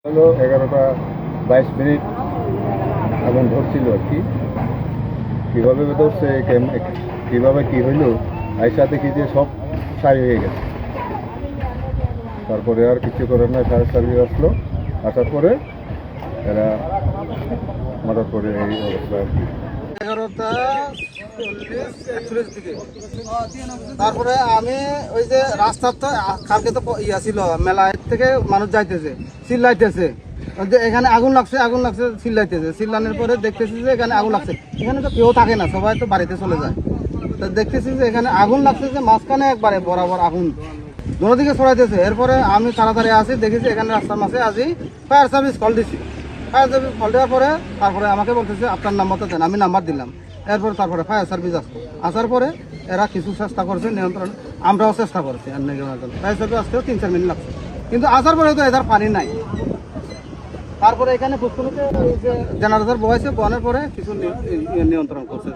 হলো 11:22 আগুন ধরছিল আর কি। কীভাবে ধরছে, কীভাবে কী হইলো, আইসা দেখি যে সব ছাই হয়ে গেছে। তারপরে আর কিছু করার না, ফায়ার সার্ভিস আসলো। আসার পরে এরা মারার পরে এই অবস্থা আর কি। 11:40-41 দিকে তারপরে আমি ওই যে রাস্তার তো কালকে তো ইয়া ছিল, মেলায় থেকে মানুষ যাইতেছে, চিল্লাইতেছে যে এখানে আগুন লাগছে চিল্লাইতেছে। চিল্লানোর পরে দেখতেছি যে এখানে আগুন লাগছে। এখানে তো কেউ থাকে না, সবাই তো বাড়িতে চলে যায়। তো দেখতেছি যে এখানে আগুন লাগছে, যে মাঝখানে একবারে বরাবর আগুন দুদিকে ছড়াইতেছে। এরপরে আমি তাড়াতাড়ি আসি, দেখেছি এখানে রাস্তার মাঝে আসি, ফায়ার সার্ভিস কল দিছি। ফায়ার সার্ভিস কল দেওয়ার পরে তারপরে আমাকে বলতেছে আপনার নাম্বারটা দেন, আমি নাম্বার দিলাম। তারপরে ফায়ার সার্ভিস আসতো। আসার পরে এরা কিছু চেষ্টা করছে নিয়ন্ত্রণ, আমরাও চেষ্টা করছি আর নিয়ন্ত্রণের জন্য। ফায়ার সার্ভিস আসতেও 3-4 মিনিট লাগছে, কিন্তু আসার পরে তো এদের পানি নাই। তারপরে এখানে পুষ্করিতে ওই যে জেনারেটর বসাইছে, বসানোর পরে কিছু নিয়ন্ত্রণ করছে।